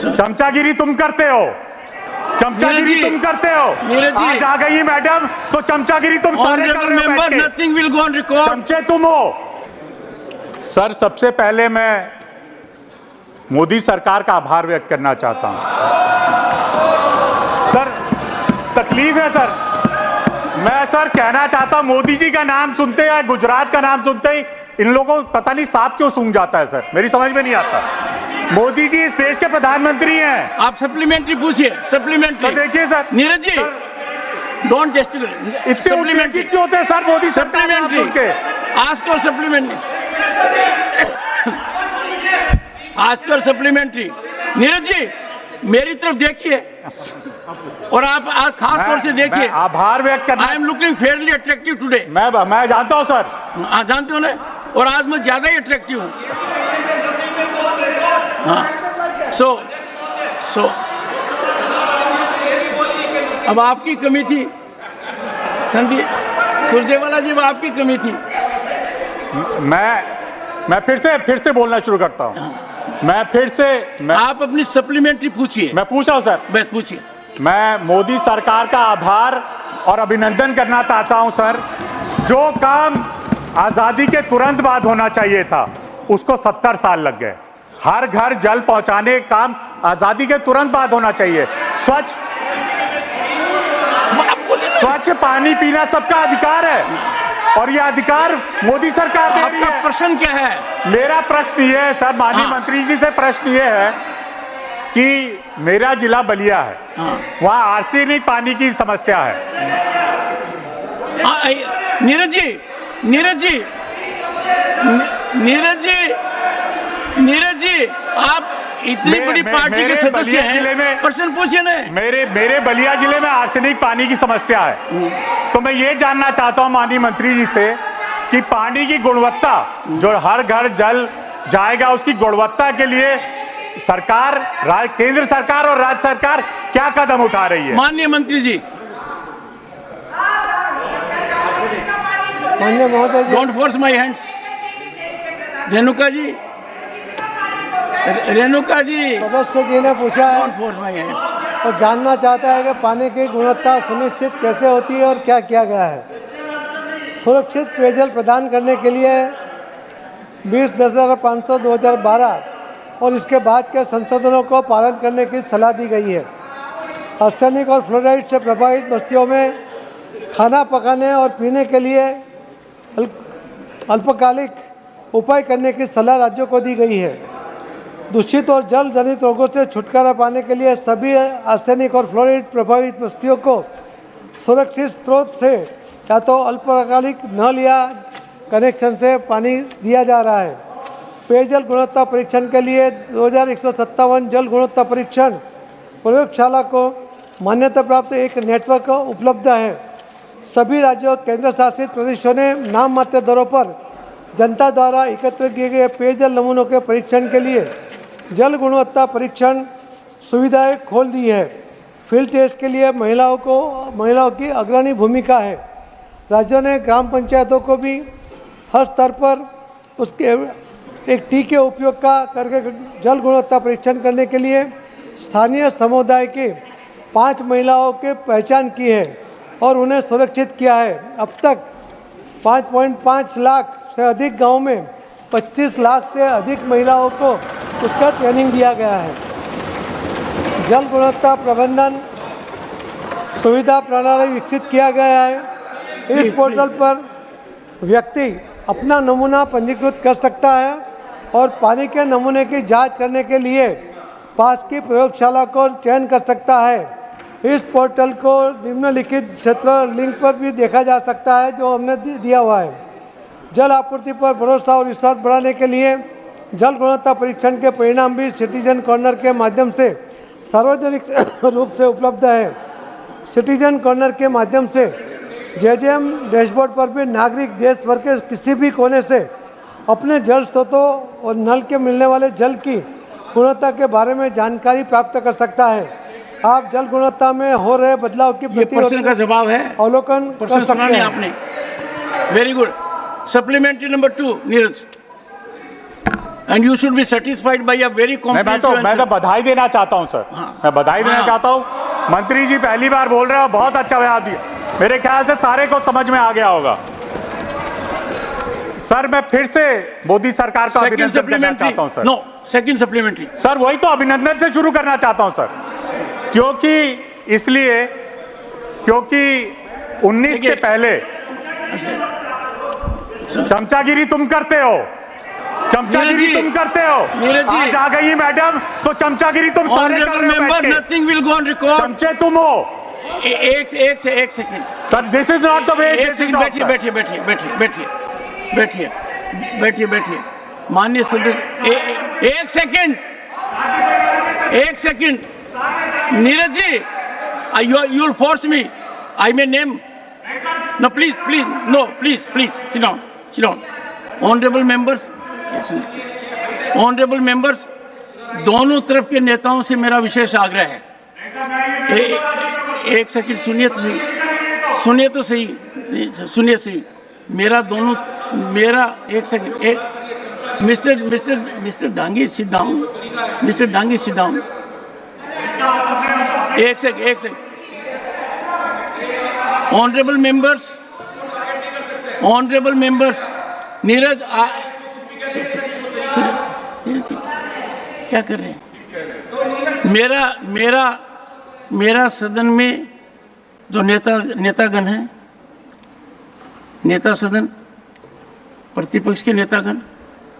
चमचागिरी तुम करते हो, चमचागिरी तुम करते हो। आज आ गई मैडम तो चमचागिरी तुम सारे कर रहे हो बैठ के। Nothing will go on record. चमचे तुम हो। सर, सबसे पहले मैं मोदी सरकार का आभार व्यक्त करना चाहता हूं। सर, तकलीफ है सर, मैं सर कहना चाहता हूं, मोदी जी का नाम सुनते हैं, गुजरात का नाम सुनते ही इन लोगों को पता नहीं सांप क्यों सूंघ जाता है सर, मेरी समझ में नहीं आता। मोदी जी इस देश के प्रधानमंत्री हैं। आप सप्लीमेंट्री पूछिए, सप्लीमेंट्री। तो देखिए sir, Neeraj ji, don't justify. इतने उत्तेजित क्यों होते हैं सर मोदी सप्लीमेंट्री के? Ask for supplementary, ask for supplementary. Neeraj ji, मेरी तरफ देखिए और आप खास तौर से देखिए। आभार व्यक्त करना। I am looking Fairlie attractive today. मैं जानता हूं सर, आप जानते हो ना, और आज मैं ज्यादा ही अट्रैक्टिव हूँ। हाँ, सो अब आपकी कमी थी संदीप सुरजेवाला जी, वो आपकी कमी थी। मैं फिर से बोलना शुरू करता हूं। आप अपनी सप्लीमेंट्री पूछिए। मैं पूछ रहा हूं सर, बस पूछिए। मैं मोदी सरकार का आभार और अभिनंदन करना चाहता हूं सर। जो काम आजादी के तुरंत बाद होना चाहिए था उसको 70 साल लग गए। हर घर जल पहुंचाने का काम आजादी के तुरंत बाद होना चाहिए। स्वच्छ पानी पीना सबका अधिकार है और यह अधिकार मोदी सरकार दे रही है। आपका प्रश्न क्या है? मेरा प्रश्न ये है सर, माननीय मंत्री जी से प्रश्न ये है कि मेरा जिला बलिया है, वहाँ आर्सेनिक पानी की समस्या है। नीरज जी, आप इतनी बड़ी पार्टी के सदस्य हैं, प्रश्न पूछिए ना। मेरे बलिया जिले में आर्सेनिक पानी की समस्या है, तो मैं ये जानना चाहता हूँ माननीय मंत्री जी से कि पानी की गुणवत्ता, जो हर घर जल जाएगा, उसकी गुणवत्ता के लिए सरकार, केंद्र सरकार और राज्य सरकार क्या कदम उठा रही है? माननीय मंत्री जी, माननीय महोदय जी, don't force my hands. Renuka ji, सदस्य जी ने पूछा है डोंट फोर्स माय हैंड्स और जानना चाहता है कि पानी की गुणवत्ता सुनिश्चित कैसे होती है और क्या किया गया है। सुरक्षित पेयजल प्रदान करने के लिए 20/500/2012 और इसके बाद के संशोधनों को पालन करने की सलाह दी गई है। आर्सेनिक और फ्लोराइड से प्रभावित बस्तियों में खाना पकाने और पीने के लिए अल्पकालिक उपाय करने की सलाह राज्यों को दी गई है। दूषित और जल जनित रोगों से छुटकारा पाने के लिए सभी आर्सेनिक और फ्लोराइड प्रभावित बस्तियों को सुरक्षित स्रोत से या तो अल्पकालिक नल या कनेक्शन से पानी दिया जा रहा है। पेयजल गुणवत्ता परीक्षण के लिए 2157 जल गुणवत्ता परीक्षण प्रयोगशाला को मान्यता प्राप्त एक नेटवर्क उपलब्ध है। सभी राज्यों केंद्र शासित प्रदेशों ने नाम मात्र दरों पर जनता द्वारा एकत्र किए गए पेयजल नमूनों के परीक्षण के लिए जल गुणवत्ता परीक्षण सुविधाएं खोल दी है। फील्ड टेस्ट के लिए महिलाओं की अग्रणी भूमिका है। राज्यों ने ग्राम पंचायतों को भी हर स्तर पर उसके एक टीके उपयोग का करके जल गुणवत्ता परीक्षण करने के लिए स्थानीय समुदाय के 5 महिलाओं के पहचान की है और उन्हें सुरक्षित किया है। अब तक 5.5 लाख से अधिक गांव में 25 लाख से अधिक महिलाओं को उसका ट्रेनिंग दिया गया है। जल गुणवत्ता प्रबंधन सुविधा प्रणाली विकसित किया गया है। इस पोर्टल पर व्यक्ति अपना नमूना पंजीकृत कर सकता है और पानी के नमूने की जांच करने के लिए पास की प्रयोगशाला को चयन कर सकता है। इस पोर्टल को निम्नलिखित क्षेत्र लिंक पर भी देखा जा सकता है जो हमने दिया हुआ है। जल आपूर्ति पर भरोसा और विश्वास बढ़ाने के लिए जल गुणवत्ता परीक्षण के परिणाम भी सिटीजन कॉर्नर के माध्यम से सार्वजनिक रूप से उपलब्ध है। सिटीजन कॉर्नर के माध्यम से जेजेएम डैशबोर्ड पर भी नागरिक देश भर के किसी भी कोने से अपने जल स्रोतों और नल के मिलने वाले जल की गुणवत्ता के बारे में जानकारी प्राप्त कर सकता है। आप जल गुणवत्ता में हो रहे बदलाव की प्रश्न का जवाब है, अवलोकन कर सकते हैं। आपने very good. Supplementary number 2 Neeraj. and you should be satisfied by a very मैं comprehensive तो answer. बधाई देना चाहता हूं सर। हाँ। मैं बधाई देना हाँ। चाहता हूं। मंत्री जी पहली बार बोल रहे हो, बहुत अच्छा जवाब दिया। मेरे ख्याल से सारे को समझ में आ गया होगा। सर मैं फिर से मोदी सरकार का Second अभिनंदन करना supplementary. चाहता हूं sir. No, second supplementary. Sir वही तो अभिनंदन से शुरू करना चाहता हूं सर, क्योंकि 19 के देखिए। पहले चमचागिरी तुम करते हो, चमचागिरी नीरज जी, तुम करते हो। नीरज जी। आज आ गई मैडम तो चमचागिरी तुम सारे कर Honorable रहे हो member, बैठ के। nothing will go on record. चमचे तुम हो एक second sir. This is not the way. एक सेकंड बैठिए माननीय सदस्य एक second Neeraj ji, you will force me, I may name. No, please, sit down. Honorable members, दोनों तरफ के नेताओं से मेरा विशेष आग्रह है। एक सेकंड सुनिए तो सही। मेरा एक second mister Dangi sit down. एक second honourable members Neeraj ji क्या कर रहे हैं? मेरा सदन में जो नेतागण है, नेता सदन, प्रतिपक्ष के नेतागण,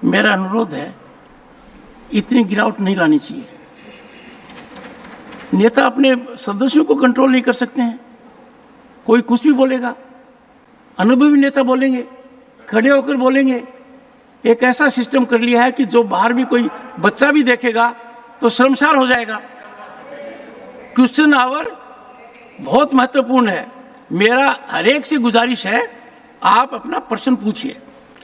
मेरा अनुरोध है, इतनी गिरावट नहीं लानी चाहिए। नेता अपने सदस्यों को कंट्रोल नहीं कर सकते हैं, कोई कुछ भी बोलेगा, अनुभवी नेता बोलेंगे, खड़े होकर बोलेंगे। एक ऐसा सिस्टम कर लिया है कि जो बाहर भी कोई बच्चा भी देखेगा तो शर्मसार हो जाएगा। क्वेश्चन आवर बहुत महत्वपूर्ण है। मेरा हर एक से गुजारिश है, आप अपना प्रश्न पूछिए।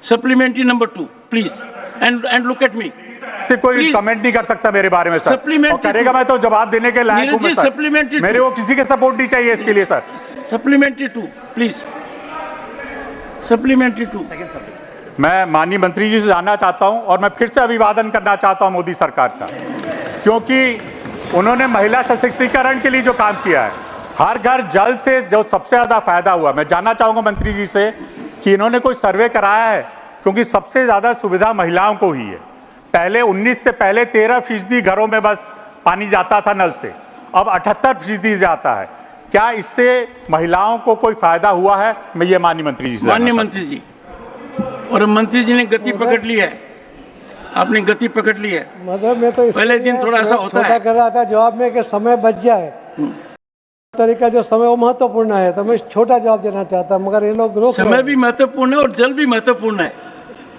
Supplementary number 2 please, and look at me. से कोई Please. कमेंट नहीं कर सकता मेरे बारे में सर। Supplementary और करेगा मैं तो जवाब देने के लायक हूं नीरज जी, मैं सर। supplementary मेरे को किसी के सपोर्ट नहीं चाहिए इसके लिए सर। Supplementary 2 please, supplementary 2। मैं माननीय मंत्री जी से जानना चाहता हूं और मैं फिर से अभिवादन करना चाहता हूं मोदी सरकार का, क्योंकि उन्होंने महिला सशक्तिकरण के लिए जो काम किया है, हर घर जल से जो सबसे ज्यादा फायदा हुआ। मैं जानना चाहूंगा मंत्री जी से कि इन्होंने कोई सर्वे कराया है, क्योंकि सबसे ज्यादा सुविधा महिलाओं को ही है। पहले 19 से पहले 13% घरों में बस पानी जाता था नल से, अब 78% जाता है। क्या इससे महिलाओं को कोई फायदा हुआ है? मैं ये माननीय मंत्री जी से माननीय मंत्री जी, और मंत्री जी ने गति पकड़ ली है, आपने गति पकड़ ली है। मतलब मैं तो इसके पहले दिन लिए थोड़ा सा होता छोटा है। कर रहा था जवाब में कि समय बच जाए, तरीका जो समय वो महत्वपूर्ण है, तो मैं छोटा जवाब देना चाहता, मगर ये लोग रोक समय भी महत्वपूर्ण है और जल भी महत्वपूर्ण है।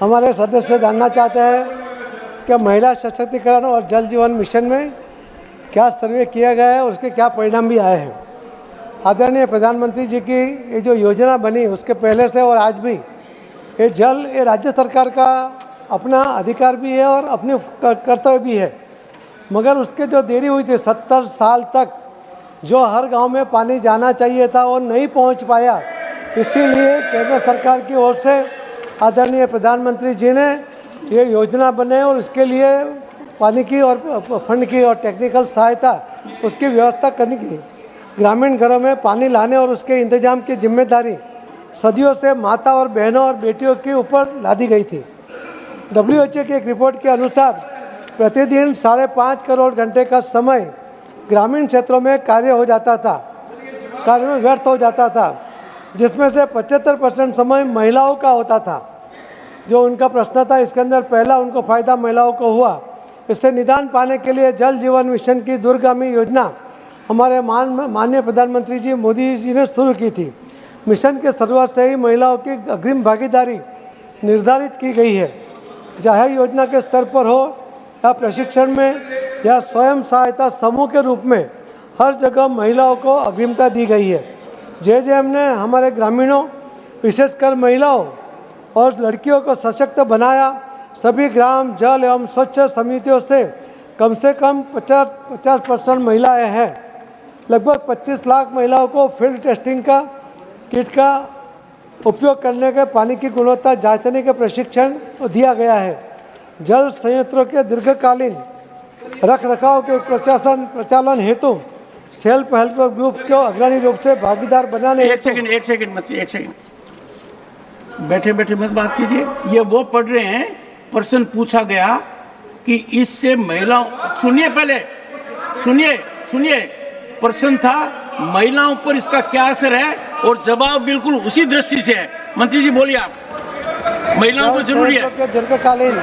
हमारे सदस्य जानना चाहते हैं कि महिला सशक्तिकरण और जल जीवन मिशन में क्या सर्वे किया गया है, उसके क्या परिणाम भी आए हैं। आदरणीय प्रधानमंत्री जी की ये जो योजना बनी, उसके पहले से और आज भी ये जल, ये राज्य सरकार का अपना अधिकार भी है और अपने कर्तव्य भी है, मगर उसके जो देरी हुई थी 70 साल तक जो हर गांव में पानी जाना चाहिए था वो नहीं पहुंच पाया। इसीलिए केंद्र सरकार की ओर से आदरणीय प्रधानमंत्री जी ने ये योजना बनाई और इसके लिए पानी की और फंड की और टेक्निकल सहायता उसकी व्यवस्था करने की। ग्रामीण घरों में पानी लाने और उसके इंतजाम की जिम्मेदारी सदियों से माता और बहनों और बेटियों के ऊपर लादी गई थी। WHO की एक रिपोर्ट के अनुसार प्रतिदिन 5.5 करोड़ घंटे का समय ग्रामीण क्षेत्रों में कार्य में व्यर्थ हो जाता था, जिसमें से 75% समय महिलाओं का होता था। जो उनका प्रश्न था, इसके अंदर पहला उनको फायदा महिलाओं को हुआ। इससे निदान पाने के लिए जल जीवन मिशन की दूरगामी योजना हमारे माननीय प्रधानमंत्री जी मोदी जी ने शुरू की थी। मिशन के शुरुआत से ही महिलाओं की अग्रिम भागीदारी निर्धारित की गई है, चाहे योजना के स्तर पर हो या प्रशिक्षण में या स्वयं सहायता समूह के रूप में, हर जगह महिलाओं को अग्रिमता दी गई है। JJM ने हमारे ग्रामीणों, विशेषकर महिलाओं और लड़कियों को सशक्त बनाया। सभी ग्राम जल एवं स्वच्छ समितियों से कम 50% महिलाएं हैं। लगभग 25 लाख महिलाओं को फील्ड टेस्टिंग का किट का उपयोग करने के, पानी की गुणवत्ता जांचने के प्रशिक्षण दिया गया है। जल संयंत्रों के दीर्घकालीन रख रखाव के प्रचालन हेतु सेल्फ हेल्प ग्रुप को अग्रणी रूप से भागीदार बनाने एक सेकंड मत, एक सेकंड बैठे बैठे मत बात कीजिए। ये वो पढ़ रहे हैं, प्रश्न पूछा गया कि इससे महिलाओं, सुनिए पहले, सुनिए प्रश्न था महिलाओं पर इसका क्या असर है, और जवाब बिल्कुल उसी दृष्टि से है। मंत्री जी बोलिए, आप महिलाओं को जरूरी है के दीर्घकालीन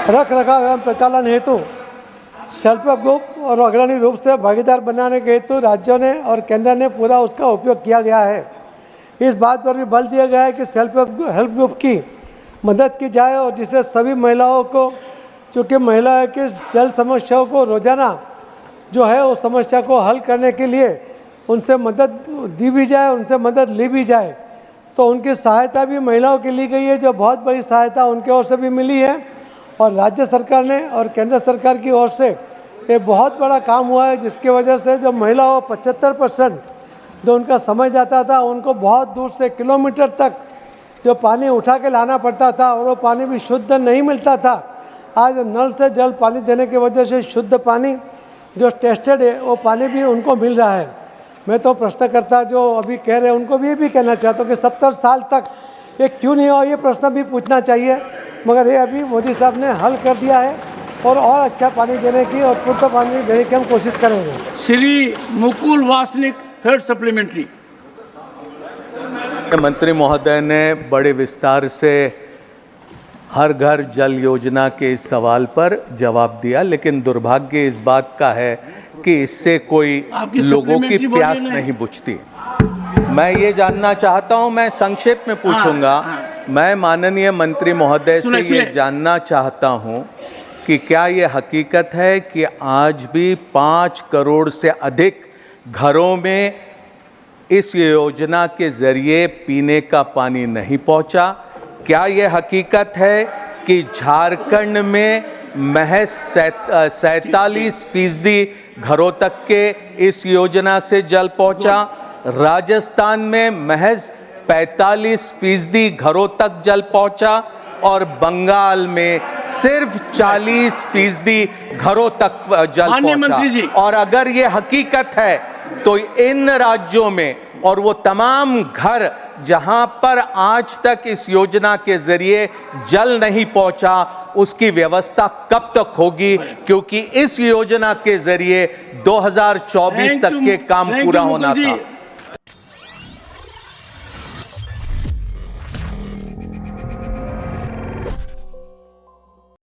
रख रखाव एवं प्रचालन हेतु सेल्फ हेल्प ग्रुप और अग्रणी रूप से भागीदार बनाने के हेतु राज्यों ने और केंद्र ने पूरा उसका उपयोग किया गया है। इस बात पर भी बल दिया गया है कि सेल्फ हेल्प ग्रुप की मदद की जाए और जिससे सभी महिलाओं को, चूँकि महिलाओं की जल समस्याओं को रोजाना जो है उस समस्या को हल करने के लिए उनसे मदद दी भी जाए, उनसे मदद ली भी जाए। तो उनकी सहायता भी महिलाओं की ली गई है, जो बहुत बड़ी सहायता उनके ओर से भी मिली है। और राज्य सरकार ने और केंद्र सरकार की ओर से ये बहुत बड़ा काम हुआ है, जिसकी वजह से जो महिलाओं 75% जो उनका समय जाता था, उनको बहुत दूर से किलोमीटर तक जो पानी उठा के लाना पड़ता था और वो पानी भी शुद्ध नहीं मिलता था, आज नल से जल पानी देने की वजह से शुद्ध पानी जो टेस्टेड है वो पानी भी उनको मिल रहा है। मैं तो प्रश्नकर्ता जो अभी कह रहे हैं उनको भी ये भी कहना चाहता हूँ कि 70 साल तक ये क्यों नहीं हुआ, ये प्रश्न भी पूछना चाहिए, मगर ये अभी मोदी साहब ने हल कर दिया है और अच्छा पानी देने की और पूर्त पानी देने की हम कोशिश करेंगे। Shri Mukul Wasnik, third supplementary. मंत्री महोदय ने बड़े विस्तार से हर घर जल योजना के इस सवाल पर जवाब दिया, लेकिन दुर्भाग्य इस बात का है कि इससे कोई लोगों की प्यास नहीं बुझती। मैं ये जानना चाहता हूं, मैं संक्षेप में पूछूंगा। मैं माननीय मंत्री महोदय से ये जानना चाहता हूं कि क्या ये हकीकत है कि आज भी 5 करोड़ से अधिक घरों में इस योजना के जरिए पीने का पानी नहीं पहुंचा? क्या ये हकीकत है कि झारखंड में महज 47% घरों तक के इस योजना से जल पहुंचा? राजस्थान में महज 45% घरों तक जल पहुंचा और बंगाल में सिर्फ 40% घरों तक जल पहुंचा। और अगर ये हकीकत है तो इन राज्यों में और वो तमाम घर जहां पर आज तक इस योजना के जरिए जल नहीं पहुंचा, उसकी व्यवस्था कब तक होगी? क्योंकि इस योजना के जरिए 2024 तक के काम पूरा होना था।